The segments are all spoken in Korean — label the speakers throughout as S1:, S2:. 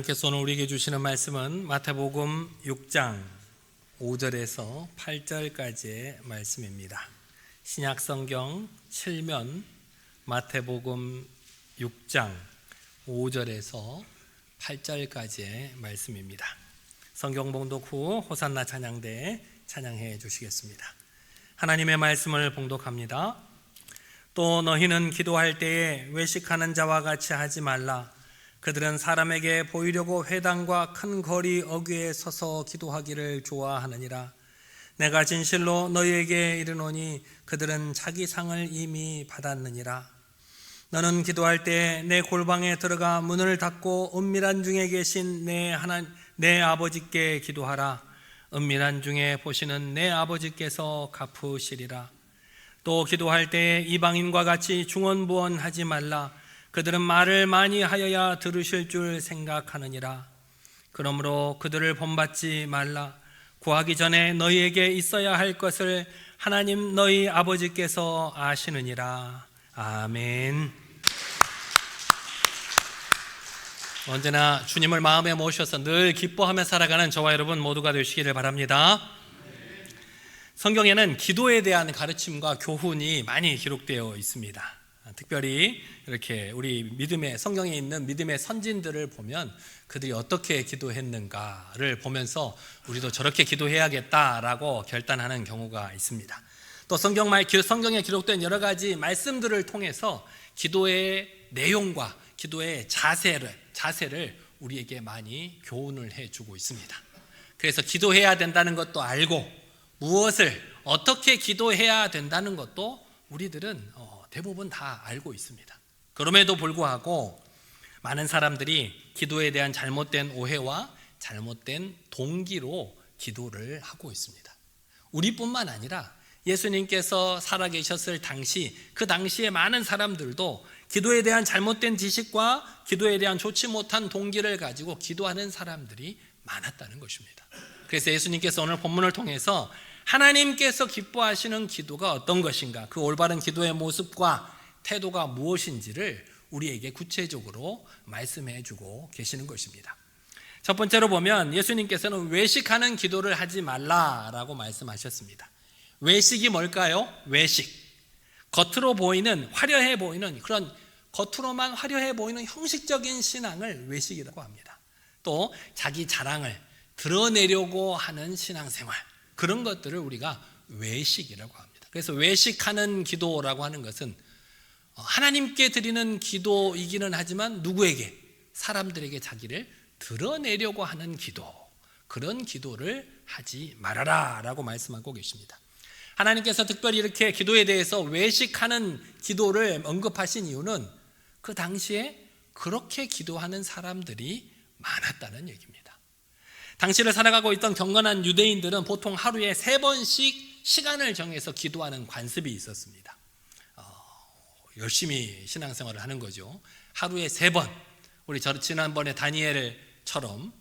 S1: 하나님께서 오늘 우리에게 주시는 말씀은 마태복음 6장 5절에서 8절까지의 말씀입니다. 신약성경 7면 마태복음 6장 5절에서 8절까지의 말씀입니다. 성경 봉독 후 호산나 찬양대 찬양해 주시겠습니다. 하나님의 말씀을 봉독합니다. 또 너희는 기도할 때에 외식하는 자와 같이 하지 말라. 그들은 사람에게 보이려고 회당과 큰 거리 어귀에 서서 기도하기를 좋아하느니라. 내가 진실로 너희에게 이르노니 그들은 자기 상을 이미 받았느니라. 너는 기도할 때 내 골방에 들어가 문을 닫고 은밀한 중에 계신 내 아버지께 기도하라. 은밀한 중에 보시는 내 아버지께서 갚으시리라. 또 기도할 때 이방인과 같이 중언부언하지 말라. 그들은 말을 많이 하여야 들으실 줄 생각하느니라. 그러므로 그들을 본받지 말라. 구하기 전에 너희에게 있어야 할 것을 하나님 너희 아버지께서 아시느니라. 아멘. 언제나 주님을 마음에 모셔서 늘 기뻐하며 살아가는 저와 여러분 모두가 되시기를 바랍니다. 성경에는 기도에 대한 가르침과 교훈이 많이 기록되어 있습니다. 특별히 이렇게 우리 믿음의 성경에 있는 믿음의 선진들을 보면 그들이 어떻게 기도했는가를 보면서 우리도 저렇게 기도해야겠다라고 결단하는 경우가 있습니다. 또 성경에 기록된 여러 가지 말씀들을 통해서 기도의 내용과 기도의 자세를 우리에게 많이 교훈을 해주고 있습니다. 그래서 기도해야 된다는 것도 알고 무엇을 어떻게 기도해야 된다는 것도 우리들은 대부분 다 알고 있습니다. 그럼에도 불구하고 많은 사람들이 기도에 대한 잘못된 오해와 잘못된 동기로 기도를 하고 있습니다. 우리뿐만 아니라 예수님께서 살아계셨을 당시 그 당시에 많은 사람들도 기도에 대한 잘못된 지식과 기도에 대한 좋지 못한 동기를 가지고 기도하는 사람들이 많았다는 것입니다. 그래서 예수님께서 오늘 본문을 통해서 하나님께서 기뻐하시는 기도가 어떤 것인가, 그 올바른 기도의 모습과 태도가 무엇인지를 우리에게 구체적으로 말씀해 주고 계시는 것입니다. 첫 번째로 보면 예수님께서는 외식하는 기도를 하지 말라라고 말씀하셨습니다. 외식이 뭘까요? 외식. 겉으로 보이는 화려해 보이는 그런 겉으로만 화려해 보이는 형식적인 신앙을 외식이라고 합니다. 또 자기 자랑을 드러내려고 하는 신앙생활, 그런 것들을 우리가 외식이라고 합니다. 그래서 외식하는 기도라고 하는 것은 하나님께 드리는 기도이기는 하지만 누구에게? 사람들에게 자기를 드러내려고 하는 기도, 그런 기도를 하지 말아라 라고 말씀하고 계십니다. 하나님께서 특별히 이렇게 기도에 대해서 외식하는 기도를 언급하신 이유는 그 당시에 그렇게 기도하는 사람들이 많았다는 얘기입니다. 당시를 살아가고 있던 경건한 유대인들은 보통 하루에 3번씩 시간을 정해서 기도하는 관습이 있었습니다. 열심히 신앙생활을 하는 거죠. 하루에 3번, 우리 지난번에 다니엘처럼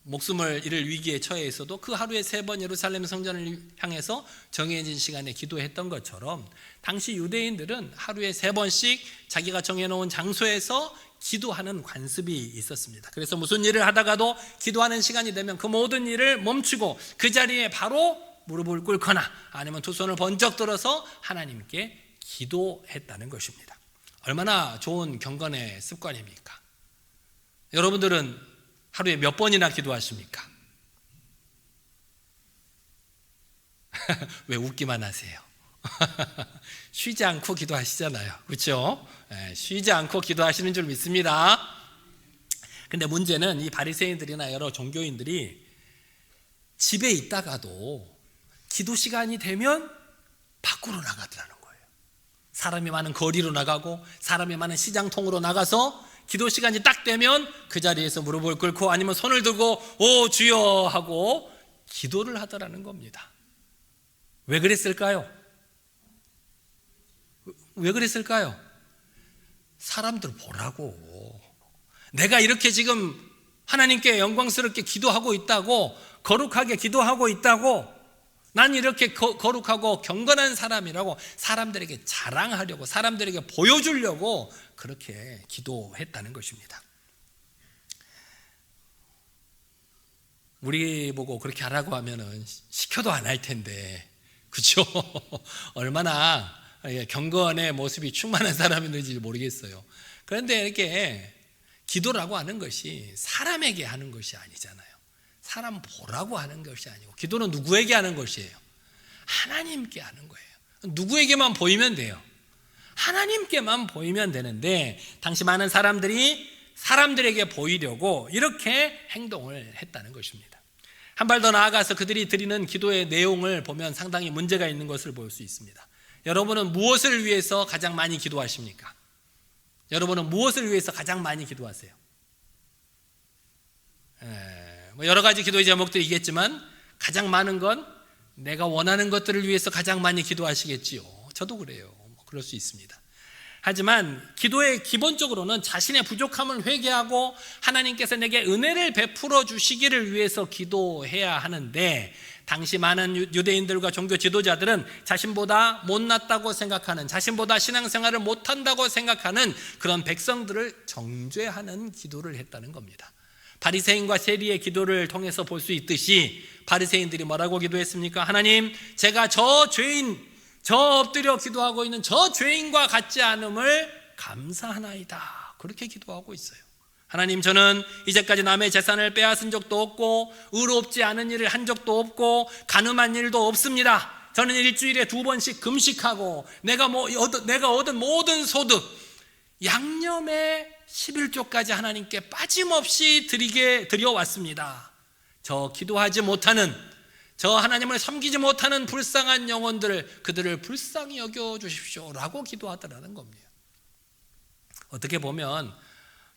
S1: 목숨을 잃을 위기에 처해 있어도 그 하루에 3번 예루살렘 성전을 향해서 정해진 시간에 기도했던 것처럼 당시 유대인들은 하루에 3번씩 자기가 정해놓은 장소에서 기도하는 관습이 있었습니다. 그래서 무슨 일을 하다가도 기도하는 시간이 되면 그 모든 일을 멈추고 그 자리에 바로 무릎을 꿇거나 아니면 두 손을 번쩍 들어서 하나님께 기도했다는 것입니다. 얼마나 좋은 경건의 습관입니까? 여러분들은 하루에 몇 번이나 기도하십니까? 왜 웃기만 하세요? 쉬지 않고 기도하시잖아요. 그렇죠? 쉬지 않고 기도하시는 줄 믿습니다. 근데 문제는 이 바리새인들이나 여러 종교인들이 집에 있다가도 기도 시간이 되면 밖으로 나가더라는 거예요. 사람이 많은 거리로 나가고 사람이 많은 시장통으로 나가서 기도 시간이 딱 되면 그 자리에서 무릎을 꿇고 아니면 손을 들고 오 주여 하고 기도를 하더라는 겁니다. 왜 그랬을까요? 왜 그랬을까요? 사람들 보라고. 내가 이렇게 지금 하나님께 영광스럽게 기도하고 있다고, 거룩하게 기도하고 있다고, 난 이렇게 거룩하고 경건한 사람이라고 사람들에게 자랑하려고, 사람들에게 보여주려고 그렇게 기도했다는 것입니다. 우리 보고 그렇게 하라고 하면은 시켜도 안 할 텐데, 그렇죠? 얼마나 경건의 모습이 충만한 사람인지 모르겠어요. 그런데 이렇게 기도라고 하는 것이 사람에게 하는 것이 아니잖아요. 사람 보라고 하는 것이 아니고, 기도는 누구에게 하는 것이에요? 하나님께 하는 거예요. 누구에게만 보이면 돼요. 하나님께만 보이면 되는데, 당시 많은 사람들에게 보이려고 이렇게 행동을 했다는 것입니다. 한 발 더 나아가서 그들이 드리는 기도의 내용을 보면 상당히 문제가 있는 것을 볼 수 있습니다. 여러분은 무엇을 위해서 가장 많이 기도하십니까? 여러분은 무엇을 위해서 가장 많이 기도하세요? 여러 가지 기도의 제목들이 있겠지만 가장 많은 건 내가 원하는 것들을 위해서 가장 많이 기도하시겠지요. 저도 그래요. 그럴 수 있습니다. 하지만 기도의 기본적으로는 자신의 부족함을 회개하고 하나님께서 내게 은혜를 베풀어 주시기를 위해서 기도해야 하는데, 당시 많은 유대인들과 종교 지도자들은 자신보다 못났다고 생각하는, 자신보다 신앙생활을 못한다고 생각하는 그런 백성들을 정죄하는 기도를 했다는 겁니다. 바리새인과 세리의 기도를 통해서 볼 수 있듯이 바리새인들이 뭐라고 기도했습니까? 하나님, 제가 저 엎드려 기도하고 있는 저 죄인과 같지 않음을 감사하나이다. 그렇게 기도하고 있어요. 하나님, 저는 이제까지 남의 재산을 빼앗은 적도 없고 의롭지 않은 일을 한 적도 없고 간음한 일도 없습니다. 저는 일주일에 2번씩 금식하고 내가 얻은 모든 소득 양념의 11조까지 하나님께 빠짐없이 드려왔습니다. 저 기도하지 못하는, 저 하나님을 섬기지 못하는 불쌍한 영혼들을, 그들을 불쌍히 여겨주십시오 라고 기도하더라는 겁니다. 어떻게 보면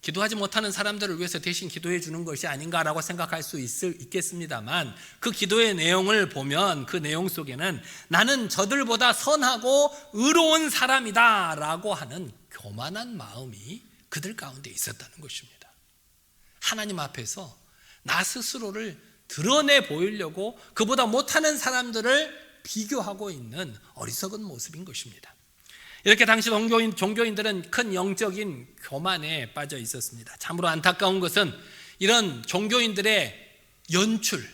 S1: 기도하지 못하는 사람들을 위해서 대신 기도해 주는 것이 아닌가라고 생각할 수 있겠습니다만, 그 기도의 내용을 보면 그 내용 속에는 나는 저들보다 선하고 의로운 사람이다 라고 하는 교만한 마음이 그들 가운데 있었다는 것입니다. 하나님 앞에서 나 스스로를 드러내 보이려고 그보다 못하는 사람들을 비교하고 있는 어리석은 모습인 것입니다. 이렇게 당시 종교인들은 큰 영적인 교만에 빠져 있었습니다. 참으로 안타까운 것은 이런 종교인들의 연출,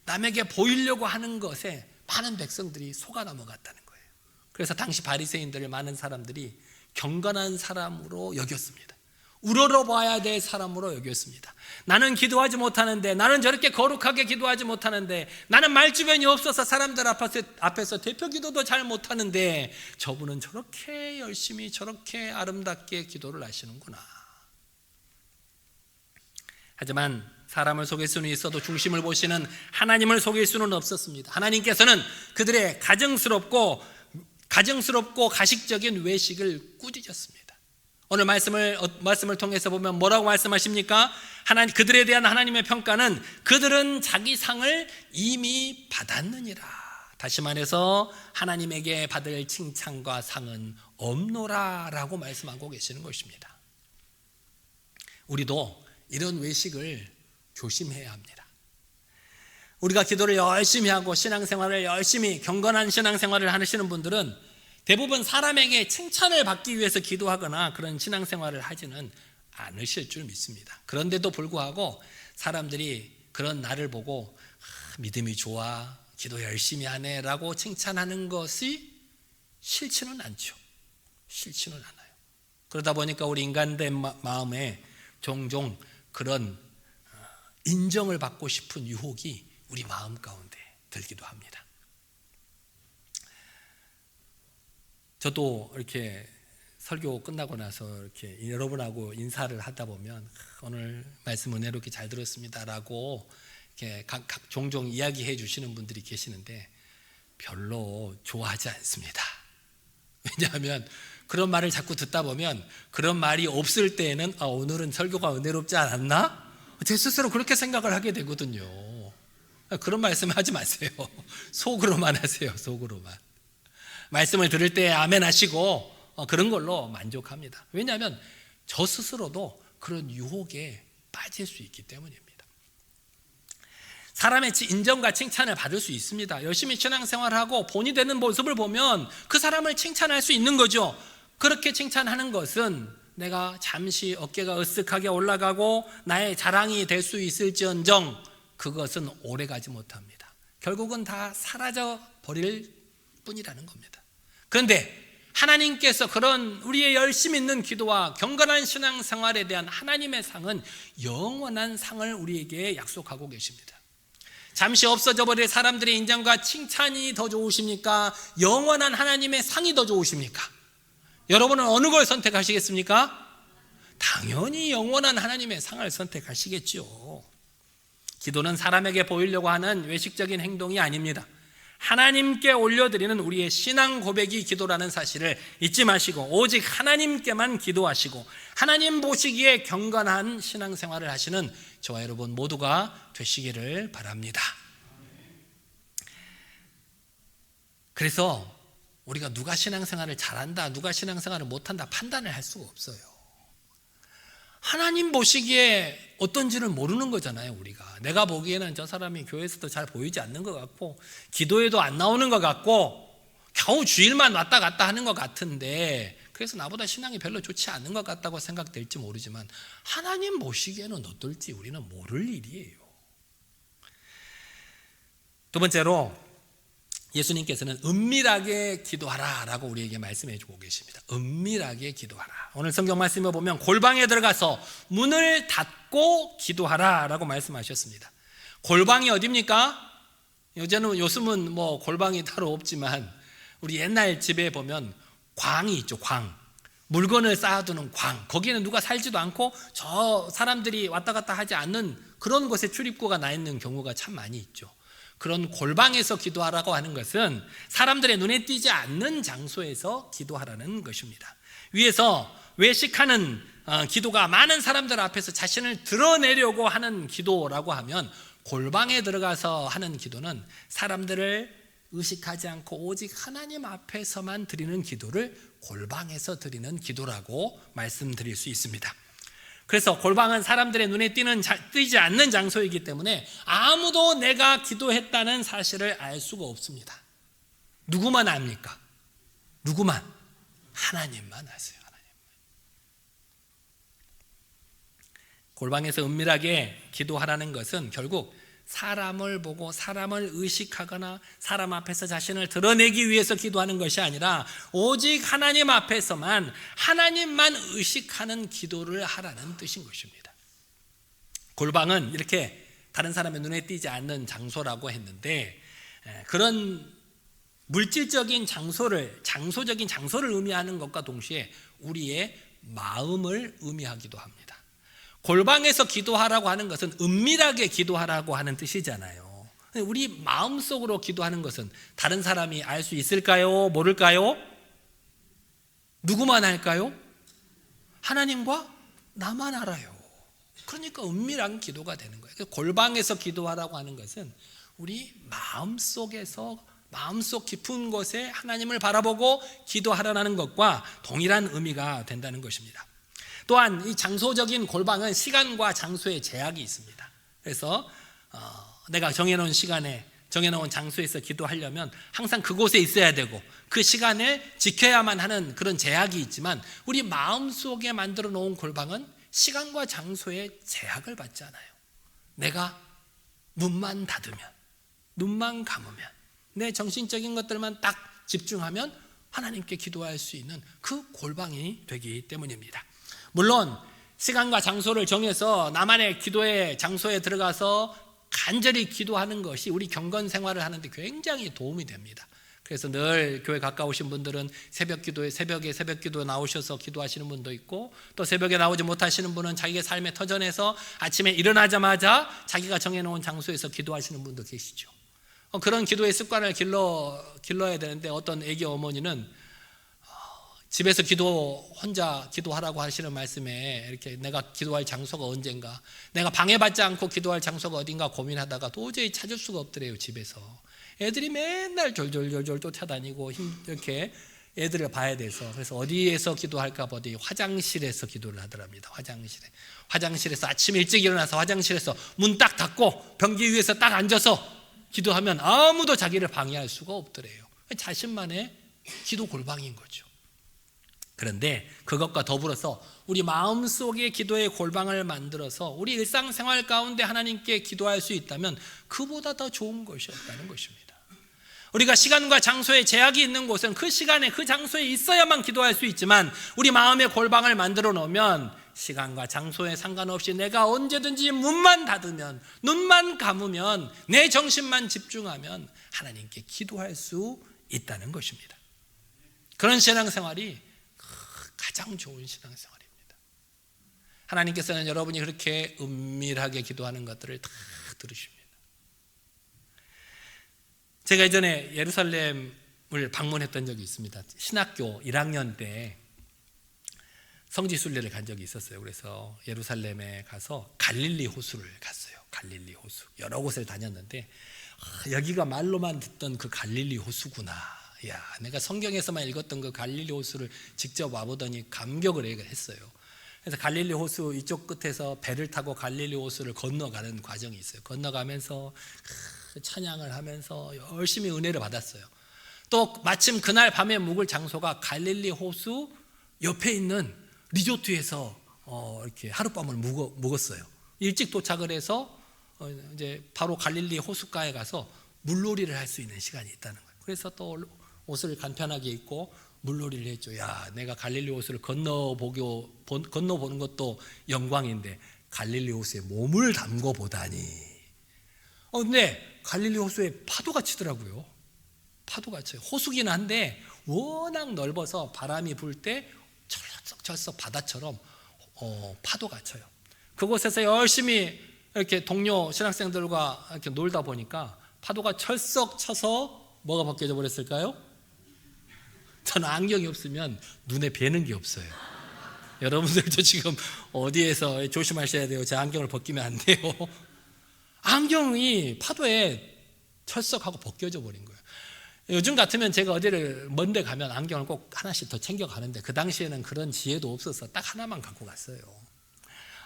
S1: 남에게 보이려고 하는 것에 많은 백성들이 속아 넘어갔다는 거예요. 그래서 당시 바리새인들을 많은 사람들이 경건한 사람으로 여겼습니다. 우러러봐야 될 사람으로 여겼습니다. 나는 기도하지 못하는데, 나는 저렇게 거룩하게 기도하지 못하는데, 나는 말주변이 없어서 사람들 앞에서 대표 기도도 잘 못하는데 저분은 저렇게 열심히 저렇게 아름답게 기도를 하시는구나. 하지만 사람을 속일 수는 있어도 중심을 보시는 하나님을 속일 수는 없었습니다. 하나님께서는 그들의 가증스럽고 가식적인 외식을 꾸짖었습니다. 오늘 말씀을 통해서 보면 뭐라고 말씀하십니까? 그들에 대한 하나님의 평가는 그들은 자기 상을 이미 받았느니라. 다시 말해서 하나님에게 받을 칭찬과 상은 없노라 라고 말씀하고 계시는 것입니다. 우리도 이런 외식을 조심해야 합니다. 우리가 기도를 열심히 하고 신앙생활을 열심히, 경건한 신앙생활을 하시는 분들은 대부분 사람에게 칭찬을 받기 위해서 기도하거나 그런 신앙생활을 하지는 않으실 줄 믿습니다. 그런데도 불구하고 사람들이 그런 나를 보고 믿음이 좋아, 기도 열심히 하네 라고 칭찬하는 것이 싫지는 않죠. 싫지는 않아요. 그러다 보니까 우리 인간된 마음에 종종 그런 인정을 받고 싶은 유혹이 우리 마음 가운데 들기도 합니다. 저도 이렇게 설교 끝나고 나서 이렇게 여러분하고 인사를 하다 보면 오늘 말씀 은혜롭게 잘 들었습니다라고 이렇게 종종 이야기해 주시는 분들이 계시는데 별로 좋아하지 않습니다. 왜냐하면 그런 말을 자꾸 듣다 보면 그런 말이 없을 때에는 오늘은 설교가 은혜롭지 않았나? 제 스스로 그렇게 생각을 하게 되거든요. 그런 말씀 하지 마세요. 속으로만 하세요. 속으로만. 말씀을 들을 때 아멘 하시고 그런 걸로 만족합니다. 왜냐하면 저 스스로도 그런 유혹에 빠질 수 있기 때문입니다. 사람의 인정과 칭찬을 받을 수 있습니다. 열심히 신앙생활하고 본이 되는 모습을 보면 그 사람을 칭찬할 수 있는 거죠. 그렇게 칭찬하는 것은 내가 잠시 어깨가 으쓱하게 올라가고 나의 자랑이 될 수 있을지언정 그것은 오래가지 못합니다. 결국은 다 사라져 버릴 뿐이라는 겁니다. 그런데 하나님께서 그런 우리의 열심 있는 기도와 경건한 신앙생활에 대한 하나님의 상은 영원한 상을 우리에게 약속하고 계십니다. 잠시 없어져 버릴 사람들의 인정과 칭찬이 더 좋으십니까? 영원한 하나님의 상이 더 좋으십니까? 여러분은 어느 걸 선택하시겠습니까? 당연히 영원한 하나님의 상을 선택하시겠죠. 기도는 사람에게 보이려고 하는 외식적인 행동이 아닙니다. 하나님께 올려드리는 우리의 신앙 고백이 기도라는 사실을 잊지 마시고 오직 하나님께만 기도하시고 하나님 보시기에 경건한 신앙생활을 하시는 저와 여러분 모두가 되시기를 바랍니다. 그래서 우리가 누가 신앙생활을 잘한다, 누가 신앙생활을 못한다 판단을 할 수가 없어요. 하나님 보시기에 어떤지를 모르는 거잖아요. 우리가 내가 보기에는 저 사람이 교회에서도 잘 보이지 않는 것 같고 기도에도 안 나오는 것 같고 겨우 주일만 왔다 갔다 하는 것 같은데 그래서 나보다 신앙이 별로 좋지 않은 것 같다고 생각될지 모르지만 하나님 보시기에는 어떨지 우리는 모를 일이에요. 두 번째로 예수님께서는 은밀하게 기도하라 라고 우리에게 말씀해 주고 계십니다. 은밀하게 기도하라. 오늘 성경 말씀에 보면 골방에 들어가서 문을 닫고 기도하라 라고 말씀하셨습니다. 골방이 어디입니까? 요즘은 뭐 골방이 따로 없지만 우리 옛날 집에 보면 광이 있죠. 광. 물건을 쌓아두는 광. 거기에는 누가 살지도 않고 저 사람들이 왔다 갔다 하지 않는 그런 곳에 출입구가 나 있는 경우가 참 많이 있죠. 그런 골방에서 기도하라고 하는 것은 사람들의 눈에 띄지 않는 장소에서 기도하라는 것입니다. 위에서 외식하는 기도가 많은 사람들 앞에서 자신을 드러내려고 하는 기도라고 하면 골방에 들어가서 하는 기도는 사람들을 의식하지 않고 오직 하나님 앞에서만 드리는 기도를 골방에서 드리는 기도라고 말씀드릴 수 있습니다. 그래서 골방은 사람들의 눈에 띄지 않는 장소이기 때문에 아무도 내가 기도했다는 사실을 알 수가 없습니다. 누구만 압니까? 누구만? 하나님만 아세요. 하나님만. 골방에서 은밀하게 기도하라는 것은 결국 사람을 보고 사람을 의식하거나 사람 앞에서 자신을 드러내기 위해서 기도하는 것이 아니라 오직 하나님 앞에서만 하나님만 의식하는 기도를 하라는 뜻인 것입니다. 골방은 이렇게 다른 사람의 눈에 띄지 않는 장소라고 했는데 그런 물질적인 장소적인 장소를 의미하는 것과 동시에 우리의 마음을 의미하기도 합니다. 골방에서 기도하라고 하는 것은 은밀하게 기도하라고 하는 뜻이잖아요. 우리 마음속으로 기도하는 것은 다른 사람이 알 수 있을까요? 모를까요? 누구만 알까요? 하나님과 나만 알아요. 그러니까 은밀한 기도가 되는 거예요. 골방에서 기도하라고 하는 것은 우리 마음속 깊은 곳에 하나님을 바라보고 기도하라는 것과 동일한 의미가 된다는 것입니다. 또한 이 장소적인 골방은 시간과 장소에 제약이 있습니다. 그래서 내가 정해놓은 시간에 정해놓은 장소에서 기도하려면 항상 그곳에 있어야 되고 그 시간을 지켜야만 하는 그런 제약이 있지만 우리 마음속에 만들어 놓은 골방은 시간과 장소에 제약을 받지 않아요. 내가 문만 닫으면, 눈만 감으면, 내 정신적인 것들만 딱 집중하면 하나님께 기도할 수 있는 그 골방이 되기 때문입니다. 물론 시간과 장소를 정해서 나만의 기도의 장소에 들어가서 간절히 기도하는 것이 우리 경건 생활을 하는데 굉장히 도움이 됩니다. 그래서 늘 교회 가까우신 분들은 새벽에 새벽 기도에 나오셔서 기도하시는 분도 있고 또 새벽에 나오지 못하시는 분은 자기의 삶의 터전에서 아침에 일어나자마자 자기가 정해놓은 장소에서 기도하시는 분도 계시죠. 그런 기도의 습관을 길러야 되는데 어떤 애기 어머니는 집에서 혼자 기도하라고 하시는 말씀에 이렇게 내가 기도할 장소가 언젠가, 내가 방해받지 않고 기도할 장소가 어딘가 고민하다가 도저히 찾을 수가 없더래요. 집에서 애들이 맨날 졸졸졸졸 쫓아다니고 이렇게 애들을 봐야 돼서 그래서 어디에서 기도할까 보더니 화장실에서 기도를 하더랍니다. 화장실에서 아침 일찍 일어나서 화장실에서 문 딱 닫고 변기 위에서 딱 앉아서 기도하면 아무도 자기를 방해할 수가 없더래요. 자신만의 기도 골방인 거죠. 그런데 그것과 더불어서 우리 마음속의 기도의 골방을 만들어서 우리 일상생활 가운데 하나님께 기도할 수 있다면 그보다 더 좋은 것이 없다는 것입니다. 우리가 시간과 장소에 제약이 있는 곳은 그 시간에 그 장소에 있어야만 기도할 수 있지만 우리 마음의 골방을 만들어 놓으면 시간과 장소에 상관없이 내가 언제든지 문만 닫으면, 눈만 감으면, 내 정신만 집중하면 하나님께 기도할 수 있다는 것입니다. 그런 신앙생활이 가장 좋은 신앙생활입니다. 하나님께서는 여러분이 그렇게 은밀하게 기도하는 것들을 다 들으십니다. 제가 예전에 예루살렘을 방문했던 적이 있습니다. 신학교 1학년 때 성지순례를 간 적이 있었어요. 그래서 예루살렘에 가서 갈릴리 호수를 갔어요. 갈릴리 호수. 여러 곳을 다녔는데 여기가 말로만 듣던 그 갈릴리 호수구나. 야, 내가 성경에서만 읽었던 그 갈릴리 호수를 직접 와보더니 감격을 했어요. 그래서 갈릴리 호수 이쪽 끝에서 배를 타고 갈릴리 호수를 건너가는 과정이 있어요. 건너가면서 찬양을 하면서 열심히 은혜를 받았어요. 또 마침 그날 밤에 묵을 장소가 갈릴리 호수 옆에 있는 리조트에서 이렇게 하룻밤을 묵었어요. 일찍 도착을 해서 이제 바로 갈릴리 호숫가에 가서 물놀이를 할 수 있는 시간이 있다는 거예요. 그래서 또 옷을 간편하게 입고 물놀이를 했죠. 야, 내가 갈릴리 호수를 건너보는 것도 영광인데 갈릴리 호수에 몸을 담궈 보다니. 근데 갈릴리 호수에 파도가 치더라고요. 파도가 쳐요. 호수긴 한데 워낙 넓어서 바람이 불 때 철썩철썩 바다처럼 파도가 쳐요. 그곳에서 열심히 이렇게 동료 신학생들과 이렇게 놀다 보니까 파도가 철썩 쳐서 뭐가 벗겨져 버렸을까요? 저는 안경이 없으면 눈에 뵈는 게 없어요. 여러분들도 지금 어디에서 조심하셔야 돼요. 제 안경을 벗기면 안 돼요. 안경이 파도에 철썩하고 벗겨져 버린 거예요. 요즘 같으면 제가 어디를 먼데 가면 안경을 꼭 하나씩 더 챙겨 가는데 그 당시에는 그런 지혜도 없어서 딱 하나만 갖고 갔어요.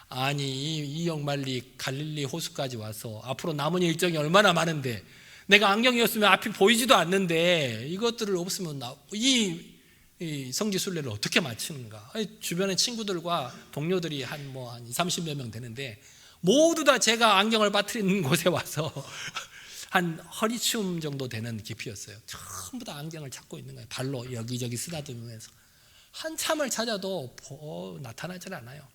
S1: 아니 이 역말리 갈릴리 호수까지 와서 앞으로 남은 일정이 얼마나 많은데 내가 안경이었으면 앞이 보이지도 않는데 이것들을 없으면 이 성지순례를 어떻게 마치는가. 주변의 친구들과 동료들이 한 30여 명 되는데 모두 다 제가 안경을 빠뜨리는 곳에 와서 한 허리춤 정도 되는 깊이였어요. 전부 다 안경을 찾고 있는 거예요. 발로 여기저기 쓰다듬으면서 한참을 찾아도 나타나질 않아요.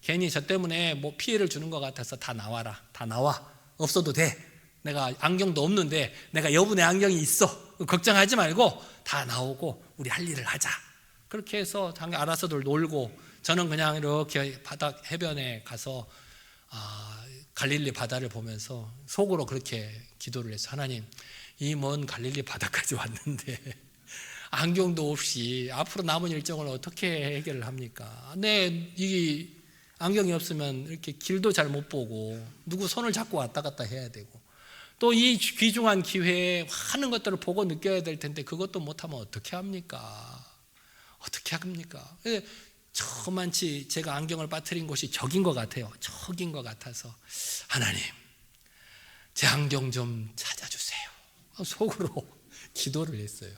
S1: 괜히 저 때문에 피해를 주는 것 같아서 다 나와라, 다 나와, 없어도 돼. 내가 안경도 없는데 내가 여분의 안경이 있어. 걱정하지 말고 다 나오고 우리 할 일을 하자. 그렇게 해서 알아서들 놀고 저는 그냥 이렇게 바닥 해변에 가서 갈릴리 바다를 보면서 속으로 그렇게 기도를 했어요. 하나님, 이 먼 갈릴리 바다까지 왔는데 안경도 없이 앞으로 남은 일정을 어떻게 해결을 합니까? 이 안경이 없으면 이렇게 길도 잘 못 보고 누구 손을 잡고 왔다 갔다 해야 되고 또 이 귀중한 기회에 많은 것들을 보고 느껴야 될 텐데 그것도 못하면 어떻게 합니까? 어떻게 합니까? 저만치 제가 안경을 빠뜨린 곳이 적인 것 같아요. 적인 것 같아서 하나님, 제 안경 좀 찾아주세요. 속으로 기도를 했어요.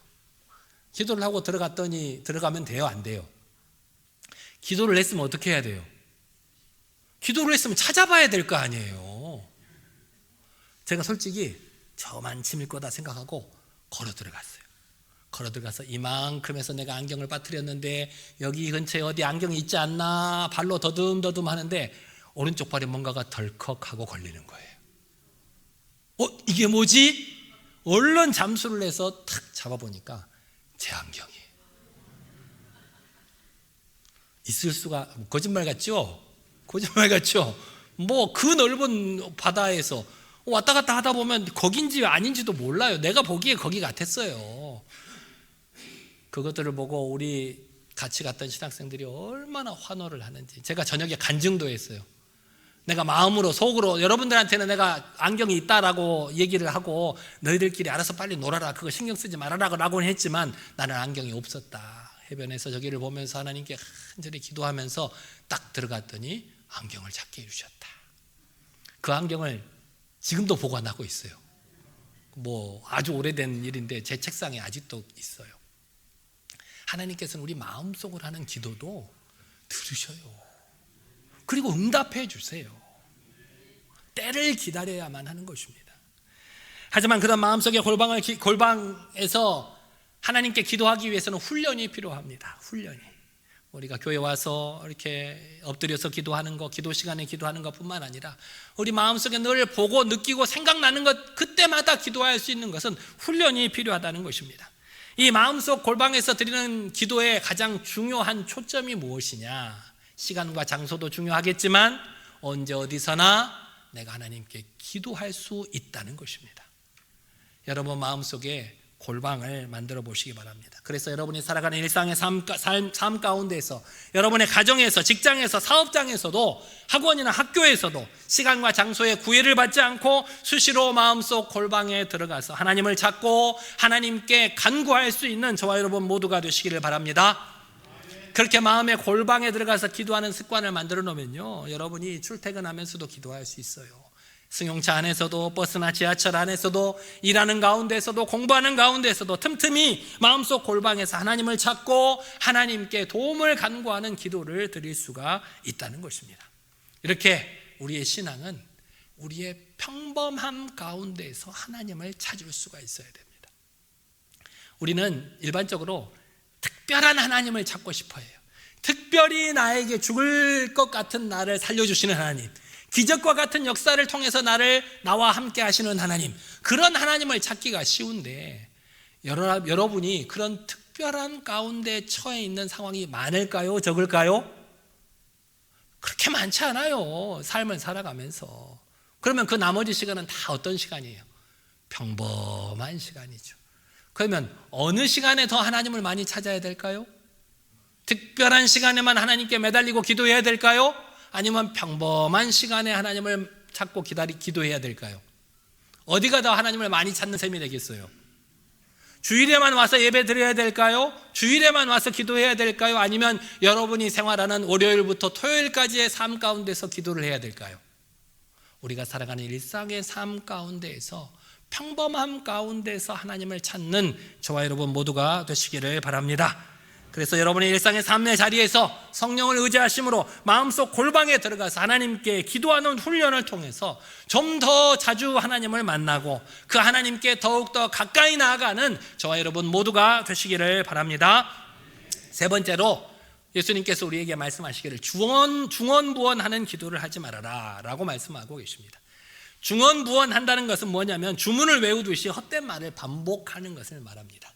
S1: 기도를 하고 들어가면 돼요? 안 돼요? 기도를 했으면 어떻게 해야 돼요? 기도를 했으면 찾아봐야 될 거 아니에요. 제가 솔직히 저만침일 거다 생각하고 걸어 들어갔어요. 걸어 들어가서 이만큼 해서 내가 안경을 빠뜨렸는데 여기 근처에 어디 안경이 있지 않나 발로 더듬더듬 하는데 오른쪽 발에 뭔가가 덜컥하고 걸리는 거예요. 이게 뭐지? 얼른 잠수를 해서 탁 잡아보니까 제 안경이 있을 수가, 거짓말 같죠? 거짓말 같죠? 그 넓은 바다에서 왔다 갔다 하다 보면 거긴지 아닌지도 몰라요. 내가 보기에 거기 같았어요. 그것들을 보고 우리 같이 갔던 신학생들이 얼마나 환호를 하는지 제가 저녁에 간증도 했어요. 내가 마음으로 속으로 여러분들한테는 내가 안경이 있다라고 얘기를 하고 너희들끼리 알아서 빨리 놀아라, 그거 신경 쓰지 말아라 라고 했지만 나는 안경이 없었다. 해변에서 저기를 보면서 하나님께 간절히 기도하면서 딱 들어갔더니 안경을 찾게 해주셨다. 그 안경을 지금도 보관하고 있어요. 아주 오래된 일인데 제 책상에 아직도 있어요. 하나님께서는 우리 마음속으로 하는 기도도 들으셔요. 그리고 응답해 주세요. 때를 기다려야만 하는 것입니다. 하지만 그런 마음속의 골방에서 하나님께 기도하기 위해서는 훈련이 필요합니다. 훈련이. 우리가 교회 와서 이렇게 엎드려서 기도하는 것, 기도 시간에 기도하는 것뿐만 아니라 우리 마음속에 늘 보고 느끼고 생각나는 것, 그때마다 기도할 수 있는 것은 훈련이 필요하다는 것입니다. 이 마음속 골방에서 드리는 기도의 가장 중요한 초점이 무엇이냐? 시간과 장소도 중요하겠지만 언제 어디서나 내가 하나님께 기도할 수 있다는 것입니다. 여러분 마음속에 골방을 만들어 보시기 바랍니다. 그래서 여러분이 살아가는 일상의 삶 가운데에서, 여러분의 가정에서, 직장에서, 사업장에서도, 학원이나 학교에서도 시간과 장소에 구애를 받지 않고 수시로 마음속 골방에 들어가서 하나님을 찾고 하나님께 간구할 수 있는 저와 여러분 모두가 되시기를 바랍니다. 그렇게 마음의 골방에 들어가서 기도하는 습관을 만들어 놓으면요, 여러분이 출퇴근하면서도 기도할 수 있어요. 승용차 안에서도, 버스나 지하철 안에서도, 일하는 가운데서도, 공부하는 가운데서도 틈틈이 마음속 골방에서 하나님을 찾고 하나님께 도움을 간구하는 기도를 드릴 수가 있다는 것입니다. 이렇게 우리의 신앙은 우리의 평범함 가운데에서 하나님을 찾을 수가 있어야 됩니다. 우리는 일반적으로 특별한 하나님을 찾고 싶어 해요. 특별히 나에게 죽을 것 같은 나를 살려주시는 하나님, 기적과 같은 역사를 통해서 나와 함께 하시는 하나님, 그런 하나님을 찾기가 쉬운데 여러분이 그런 특별한 가운데 처해 있는 상황이 많을까요? 적을까요? 그렇게 많지 않아요. 삶을 살아가면서. 그러면 그 나머지 시간은 다 어떤 시간이에요? 평범한 시간이죠. 그러면 어느 시간에 더 하나님을 많이 찾아야 될까요? 특별한 시간에만 하나님께 매달리고 기도해야 될까요? 아니면 평범한 시간에 하나님을 찾고 기도해야 될까요? 어디가 더 하나님을 많이 찾는 셈이 되겠어요? 주일에만 와서 예배 드려야 될까요? 주일에만 와서 기도해야 될까요? 아니면 여러분이 생활하는 월요일부터 토요일까지의 삶 가운데서 기도를 해야 될까요? 우리가 살아가는 일상의 삶 가운데에서 평범함 가운데서 하나님을 찾는 저와 여러분 모두가 되시기를 바랍니다. 그래서 여러분의 일상의 삶의 자리에서 성령을 의지하심으로 마음속 골방에 들어가서 하나님께 기도하는 훈련을 통해서 좀 더 자주 하나님을 만나고 그 하나님께 더욱더 가까이 나아가는 저와 여러분 모두가 되시기를 바랍니다. 세 번째로 예수님께서 우리에게 말씀하시기를 중언부언하는 기도를 하지 말아라 라고 말씀하고 계십니다. 중언부언한다는 것은 뭐냐면 주문을 외우듯이 헛된 말을 반복하는 것을 말합니다.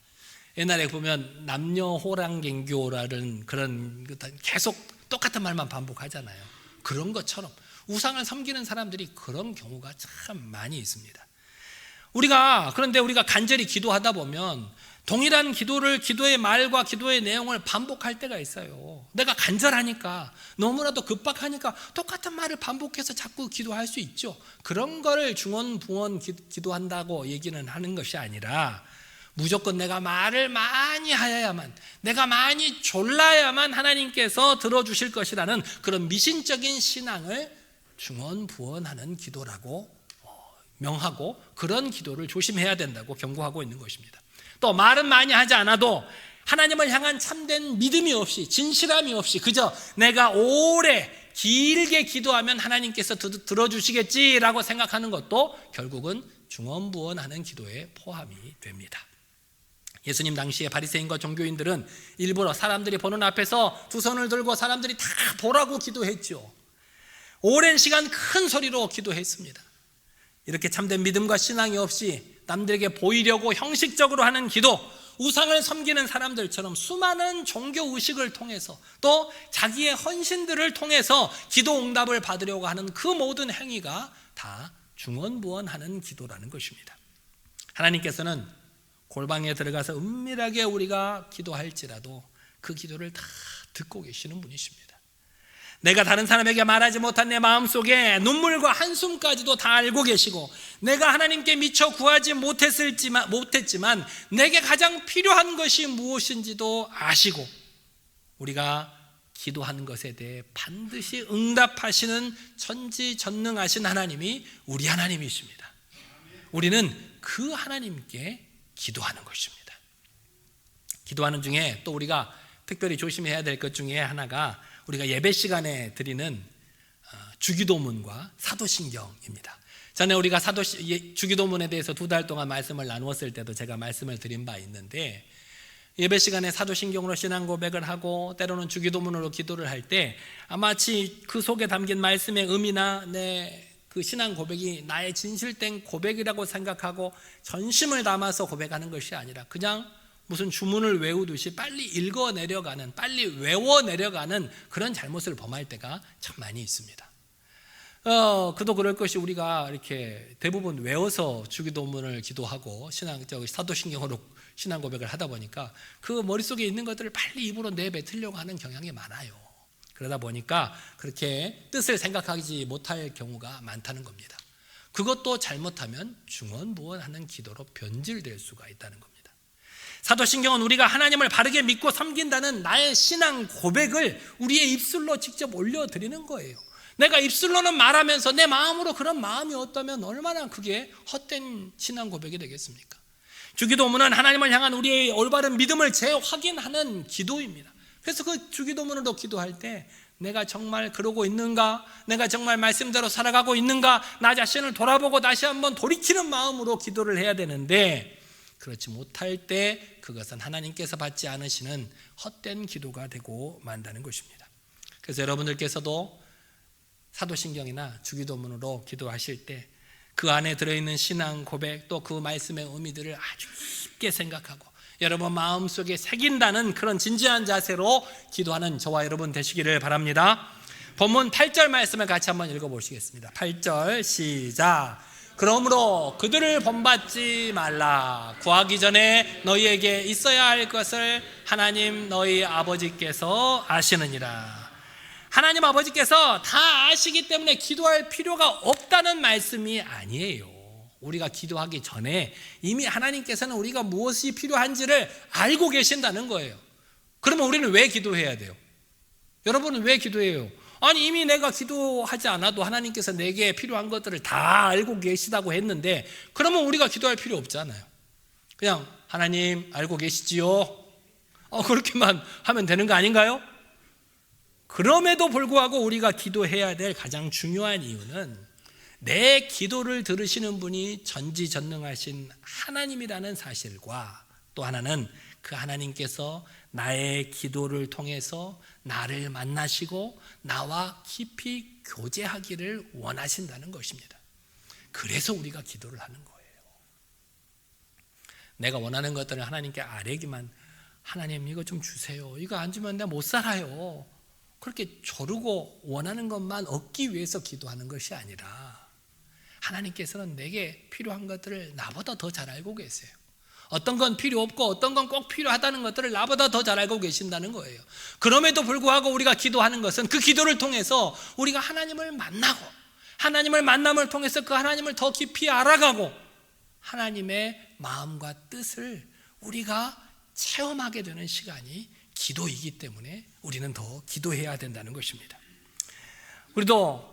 S1: 옛날에 보면 남녀호랑갱교라는 그런 계속 똑같은 말만 반복하잖아요. 그런 것처럼 우상을 섬기는 사람들이 그런 경우가 참 많이 있습니다. 그런데 우리가 간절히 기도하다 보면 동일한 기도의 말과 기도의 내용을 반복할 때가 있어요. 내가 간절하니까, 너무나도 급박하니까 똑같은 말을 반복해서 자꾸 기도할 수 있죠. 그런 거를 중언부언 기도한다고 얘기는 하는 것이 아니라 무조건 내가 말을 많이 하여야만, 내가 많이 졸라야만 하나님께서 들어주실 것이라는 그런 미신적인 신앙을 중언부언하는 기도라고 명하고, 그런 기도를 조심해야 된다고 경고하고 있는 것입니다. 또 말은 많이 하지 않아도 하나님을 향한 참된 믿음이 없이, 진실함이 없이 그저 내가 오래 길게 기도하면 하나님께서 들어주시겠지라고 생각하는 것도 결국은 중언부언하는 기도에 포함이 됩니다. 예수님 당시에 바리새인과 종교인들은 일부러 사람들이 보는 앞에서 두 손을 들고 사람들이 다 보라고 기도했죠. 오랜 시간 큰 소리로 기도했습니다. 이렇게 참된 믿음과 신앙이 없이 남들에게 보이려고 형식적으로 하는 기도, 우상을 섬기는 사람들처럼 수많은 종교 의식을 통해서 또 자기의 헌신들을 통해서 기도 응답을 받으려고 하는 그 모든 행위가 다 중언부언하는 기도라는 것입니다. 하나님께서는 골방에 들어가서 은밀하게 우리가 기도할지라도 그 기도를 다 듣고 계시는 분이십니다. 내가 다른 사람에게 말하지 못한 내 마음속에 눈물과 한숨까지도 다 알고 계시고, 내가 하나님께 미처 구하지 못했지만 내게 가장 필요한 것이 무엇인지도 아시고, 우리가 기도하는 것에 대해 반드시 응답하시는 천지전능하신 하나님이 우리 하나님이십니다. 우리는 그 하나님께 기도하는 것입니다. 기도하는 중에 또 우리가 특별히 조심해야 될 것 중에 하나가 우리가 예배 시간에 드리는 주기도문과 사도신경입니다. 전에 우리가 주기도문에 대해서 2달 동안 말씀을 나누었을 때도 제가 말씀을 드린 바 있는데, 예배 시간에 사도신경으로 신앙 고백을 하고 때로는 주기도문으로 기도를 할 때 마치 그 속에 담긴 말씀의 의미나 내 그 신앙 고백이 나의 진실된 고백이라고 생각하고 전심을 담아서 고백하는 것이 아니라 그냥 무슨 주문을 외우듯이 빨리 읽어 내려가는, 빨리 외워 내려가는 그런 잘못을 범할 때가 참 많이 있습니다. 그도 그럴 것이, 우리가 이렇게 대부분 외워서 주기도문을 기도하고 사도신경으로 신앙 고백을 하다 보니까 그 머릿속에 있는 것들을 빨리 입으로 내뱉으려고 하는 경향이 많아요. 그러다 보니까 그렇게 뜻을 생각하지 못할 경우가 많다는 겁니다. 그것도 잘못하면 중언부언하는 기도로 변질될 수가 있다는 겁니다. 사도신경은 우리가 하나님을 바르게 믿고 섬긴다는 나의 신앙 고백을 우리의 입술로 직접 올려드리는 거예요. 내가 입술로는 말하면서 내 마음으로 그런 마음이 없다면 얼마나 그게 헛된 신앙 고백이 되겠습니까? 주기도문은 하나님을 향한 우리의 올바른 믿음을 재확인하는 기도입니다. 그래서 그 주기도문으로 기도할 때 내가 정말 그러고 있는가, 내가 정말 말씀대로 살아가고 있는가, 나 자신을 돌아보고 다시 한번 돌이키는 마음으로 기도를 해야 되는데, 그렇지 못할 때 그것은 하나님께서 받지 않으시는 헛된 기도가 되고 만다는 것입니다. 그래서 여러분들께서도 사도신경이나 주기도문으로 기도하실 때 그 안에 들어있는 신앙 고백, 또 그 말씀의 의미들을 아주 깊게 생각하고 여러분 마음속에 새긴다는 그런 진지한 자세로 기도하는 저와 여러분 되시기를 바랍니다. 본문 8절 말씀을 같이 한번 읽어보시겠습니다. 8절 시작. 그러므로 그들을 본받지 말라. 구하기 전에 너희에게 있어야 할 것을 하나님 너희 아버지께서 아시느니라. 하나님 아버지께서 다 아시기 때문에 기도할 필요가 없다는 말씀이 아니에요. 우리가 기도하기 전에 이미 하나님께서는 우리가 무엇이 필요한지를 알고 계신다는 거예요. 그러면 우리는 왜 기도해야 돼요? 여러분은 왜 기도해요? 아니, 이미 내가 기도하지 않아도 하나님께서 내게 필요한 것들을 다 알고 계시다고 했는데, 그러면 우리가 기도할 필요 없잖아요. 그냥 하나님 알고 계시지요? 그렇게만 하면 되는 거 아닌가요? 그럼에도 불구하고 우리가 기도해야 될 가장 중요한 이유는 내 기도를 들으시는 분이 전지전능하신 하나님이라는 사실과, 또 하나는 그 하나님께서 나의 기도를 통해서 나를 만나시고 나와 깊이 교제하기를 원하신다는 것입니다. 그래서 우리가 기도를 하는 거예요. 내가 원하는 것들을 하나님께 아뢰기만, 하나님 이거 좀 주세요, 이거 안 주면 내가 못 살아요, 그렇게 조르고 원하는 것만 얻기 위해서 기도하는 것이 아니라 하나님께서는 내게 필요한 것들을 나보다 더 잘 알고 계세요. 어떤 건 필요 없고 어떤 건 꼭 필요하다는 것들을 나보다 더 잘 알고 계신다는 거예요. 그럼에도 불구하고 우리가 기도하는 것은 그 기도를 통해서 우리가 하나님을 만나고, 하나님을 만남을 통해서 그 하나님을 더 깊이 알아가고 하나님의 마음과 뜻을 우리가 체험하게 되는 시간이 기도이기 때문에 우리는 더 기도해야 된다는 것입니다. 우리도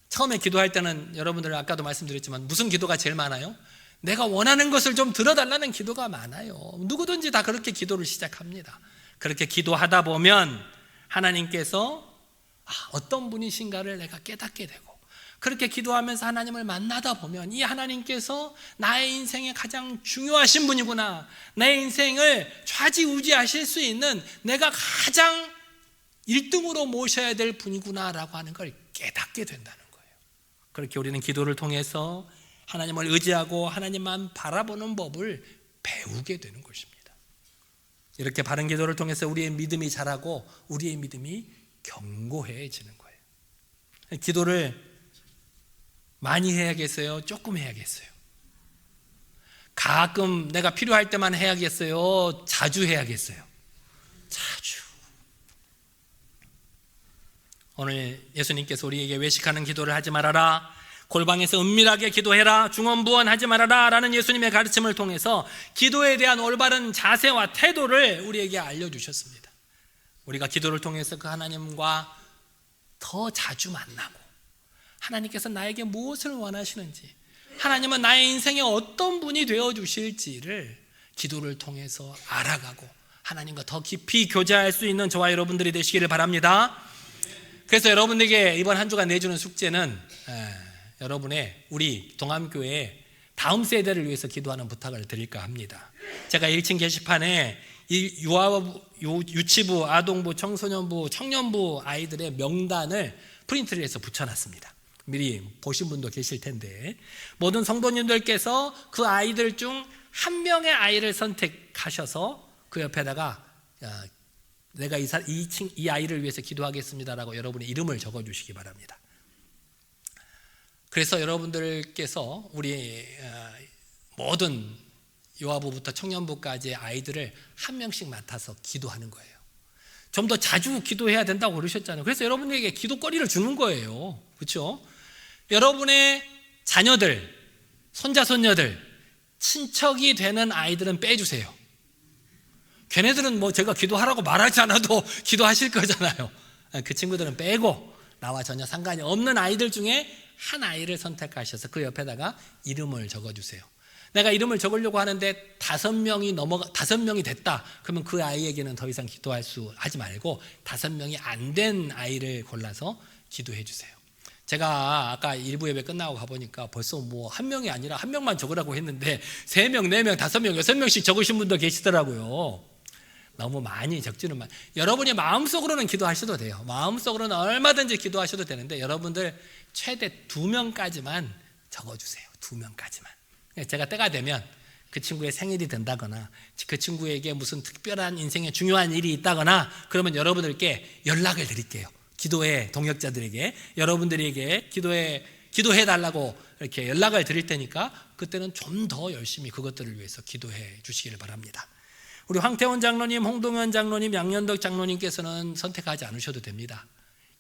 S1: 처음에 기도할 때는 여러분들 아까도 말씀드렸지만 무슨 기도가 제일 많아요? 내가 원하는 것을 좀 들어달라는 기도가 많아요. 누구든지 다 그렇게 기도를 시작합니다. 그렇게 기도하다 보면 하나님께서 어떤 분이신가를 내가 깨닫게 되고, 그렇게 기도하면서 하나님을 만나다 보면 이 하나님께서 나의 인생에 가장 중요하신 분이구나, 내 인생을 좌지우지하실 수 있는 내가 가장 1등으로 모셔야 될 분이구나 라고 하는 걸 깨닫게 된다는 거예요. 그렇게 우리는 기도를 통해서 하나님을 의지하고 하나님만 바라보는 법을 배우게 되는 것입니다. 이렇게 바른 기도를 통해서 우리의 믿음이 자라고 우리의 믿음이 견고해지는 거예요. 기도를 많이 해야겠어요? 조금 해야겠어요? 가끔 내가 필요할 때만 해야겠어요? 자주 해야겠어요? 자주. 오늘 예수님께서 우리에게 외식하는 기도를 하지 말아라, 골방에서 은밀하게 기도해라, 중언부언하지 말아라 라는 예수님의 가르침을 통해서 기도에 대한 올바른 자세와 태도를 우리에게 알려주셨습니다. 우리가 기도를 통해서 그 하나님과 더 자주 만나고, 하나님께서 나에게 무엇을 원하시는지, 하나님은 나의 인생에 어떤 분이 되어주실지를 기도를 통해서 알아가고 하나님과 더 깊이 교제할 수 있는 저와 여러분들이 되시기를 바랍니다. 그래서 여러분에게 이번 한 주간 내주는 숙제는 여러분의 우리 동암교회 다음 세대를 위해서 기도하는 부탁을 드릴까 합니다. 제가 1층 게시판에 이 유치부, 아동부, 청소년부, 청년부 아이들의 명단을 프린트를 해서 붙여놨습니다. 미리 보신 분도 계실 텐데, 모든 성도님들께서 그 아이들 중 한 명의 아이를 선택하셔서 그 옆에다가 내가 이 아이를 위해서 기도하겠습니다라고 여러분의 이름을 적어주시기 바랍니다. 그래서 여러분들께서 우리 모든 요아부부터 청년부까지의 아이들을 한 명씩 맡아서 기도하는 거예요. 좀 더 자주 기도해야 된다고 그러셨잖아요. 그래서 여러분에게 기도거리를 주는 거예요. 그렇죠? 여러분의 자녀들, 손자, 손녀들, 친척이 되는 아이들은 빼주세요. 걔네들은 뭐 제가 기도하라고 말하지 않아도 기도하실 거잖아요. 그 친구들은 빼고 나와 전혀 상관이 없는 아이들 중에 한 아이를 선택하셔서 그 옆에다가 이름을 적어주세요. 내가 이름을 적으려고 하는데 5명이 됐다. 그러면 그 아이에게는 더 이상 하지 말고 5명이 안 된 아이를 골라서 기도해 주세요. 제가 아까 일부 예배 끝나고 가보니까 벌써 뭐 한 명이 아니라 한 명만 적으라고 했는데 3명, 4명, 5명, 6명씩 적으신 분도 계시더라고요. 너무 많이 적지는 말. 여러분이 마음속으로는 기도하셔도 돼요. 마음속으로는 얼마든지 기도하셔도 되는데 여러분들 최대 2명까지만 적어주세요. 2명까지만. 제가 때가 되면 그 친구의 생일이 된다거나 그 친구에게 무슨 특별한 인생에 중요한 일이 있다거나 그러면 여러분들께 연락을 드릴게요. 기도의 동역자들에게, 여러분들에게 기도해 달라고 이렇게 연락을 드릴 테니까 그때는 좀 더 열심히 그것들을 위해서 기도해 주시기를 바랍니다. 우리 황태원 장로님, 홍동현 장로님, 양현덕 장로님께서는 선택하지 않으셔도 됩니다.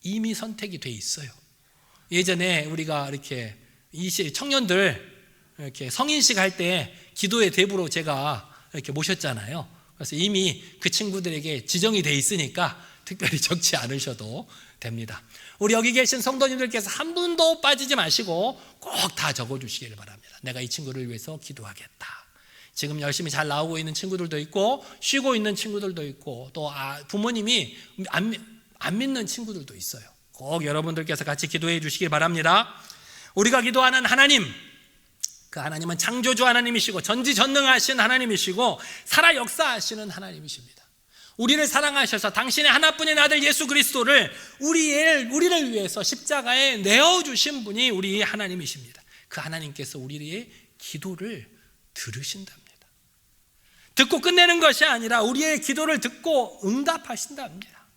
S1: 이미 선택이 돼 있어요. 예전에 우리가 이렇게 청년들 이렇게 성인식 할 때 기도의 대부로 제가 이렇게 모셨잖아요. 그래서 이미 그 친구들에게 지정이 돼 있으니까 특별히 적지 않으셔도 됩니다. 우리 여기 계신 성도님들께서 한 분도 빠지지 마시고 꼭 다 적어주시기를 바랍니다. 내가 이 친구를 위해서 기도하겠다. 지금 열심히 잘 나오고 있는 친구들도 있고 쉬고 있는 친구들도 있고 또 부모님이 안 믿는 친구들도 있어요. 꼭 여러분들께서 같이 기도해 주시기 바랍니다. 우리가 기도하는 하나님, 그 하나님은 창조주 하나님이시고 전지전능하신 하나님이시고 살아 역사하시는 하나님이십니다. 우리를 사랑하셔서 당신의 하나뿐인 아들 예수 그리스도를 우리를 위해서 십자가에 내어주신 분이 우리 하나님이십니다. 그 하나님께서 우리의 기도를 들으신답니다. 듣고 끝내는 것이 아니라 우리의 기도를 듣고 응답하신답니다.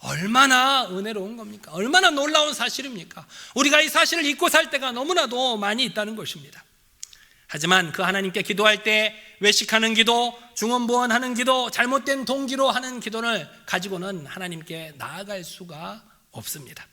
S1: 얼마나 은혜로운 겁니까? 얼마나 놀라운 사실입니까? 우리가 이 사실을 잊고 살 때가 너무나도 많이 있다는 것입니다. 하지만 그 하나님께 기도할 때 외식하는 기도, 중언부언하는 기도, 잘못된 동기로 하는 기도를 가지고는 하나님께 나아갈 수가 없습니다.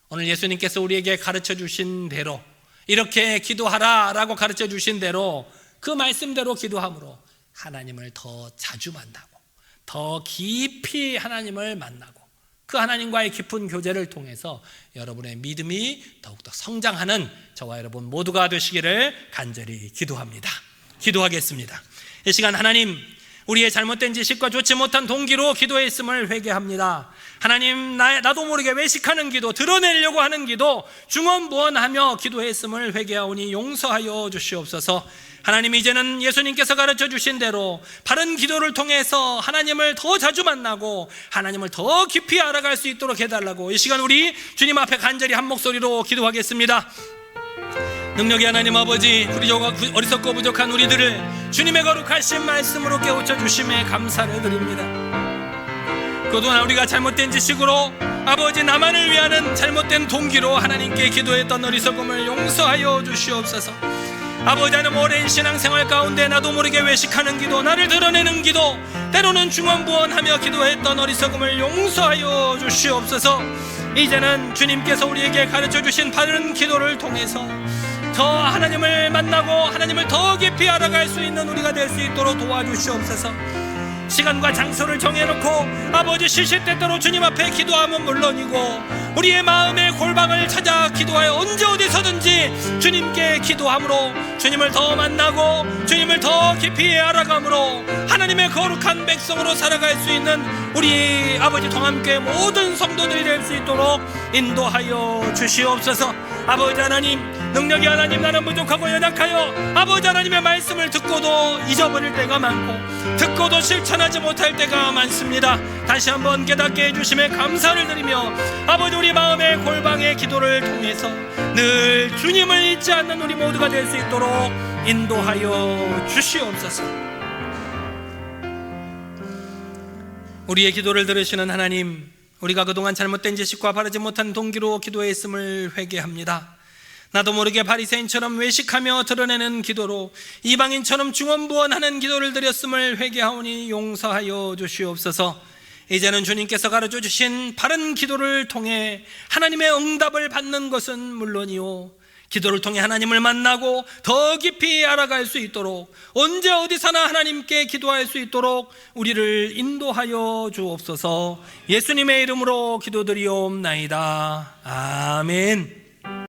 S1: 오늘 예수님께서 우리에게 가르쳐 주신 대로 이렇게 기도하라라고 가르쳐 주신 대로 그 말씀대로 기도함으로 하나님을 더 자주 만나고 더 깊이 하나님을 만나고 그 하나님과의 깊은 교제를 통해서 여러분의 믿음이 더욱더 성장하는 저와 여러분 모두가 되시기를 간절히 기도합니다. 기도하겠습니다. 이 시간 하나님, 우리의 잘못된 지식과 좋지 못한 동기로 기도했음을 회개합니다. 하나님, 나도 모르게 외식하는 기도, 드러내려고 하는 기도, 중언부언하며 기도했음을 회개하오니 용서하여 주시옵소서. 하나님, 이제는 예수님께서 가르쳐 주신 대로 바른 기도를 통해서 하나님을 더 자주 만나고 하나님을 더 깊이 알아갈 수 있도록 해달라고 이 시간 우리 주님 앞에 간절히 한 목소리로 기도하겠습니다. 능력의 하나님 아버지, 어리석고 부족한 우리들을 주님의 거룩하신 말씀으로 깨우쳐 주심에 감사를 드립니다. 그동안 우리가 잘못된 지식으로 아버지 나만을 위하는 잘못된 동기로 하나님께 기도했던 어리석음을 용서하여 주시옵소서. 아버지, 하나님 오랜 신앙생활 가운데 나도 모르게 외식하는 기도, 나를 드러내는 기도, 때로는 중언부언하며 기도했던 어리석음을 용서하여 주시옵소서. 이제는 주님께서 우리에게 가르쳐 주신 바른 기도를 통해서 더 하나님을 만나고 하나님을 더 깊이 알아갈 수 있는 우리가 될 수 있도록 도와주시옵소서. 시간과 장소를 정해놓고 아버지 시시때때로 주님 앞에 기도하면 물론이고 우리의 마음의 골방을 찾아 기도하여 언제 어디서든지 주님께 기도함으로 주님을 더 만나고 주님을 더 깊이 알아감으로 하나님의 거룩한 백성으로 살아갈 수 있는 우리 아버지 동함교회 모든 성도들이 될 수 있도록 인도하여 주시옵소서. 아버지 하나님, 능력이 하나님 나는 부족하고 연약하여 아버지 하나님의 말씀을 듣고도 잊어버릴 때가 많고 듣고도 실천하지 못할 때가 많습니다. 다시 한번 깨닫게 해주심에 감사를 드리며 아버지 우리 마음의 골방의 기도를 통해서 늘 주님을 잊지 않는 우리 모두가 될 수 있도록 인도하여 주시옵소서. 우리의 기도를 들으시는 하나님, 우리가 그동안 잘못된 지식과 바르지 못한 동기로 기도했음을 회개합니다. 나도 모르게 바리새인처럼 외식하며 드러내는 기도로 이방인처럼 중언부언하는 기도를 드렸음을 회개하오니 용서하여 주시옵소서. 이제는 주님께서 가르쳐 주신 바른 기도를 통해 하나님의 응답을 받는 것은 물론이요, 기도를 통해 하나님을 만나고 더 깊이 알아갈 수 있도록 언제 어디서나 하나님께 기도할 수 있도록 우리를 인도하여 주옵소서. 예수님의 이름으로 기도드리옵나이다. 아멘.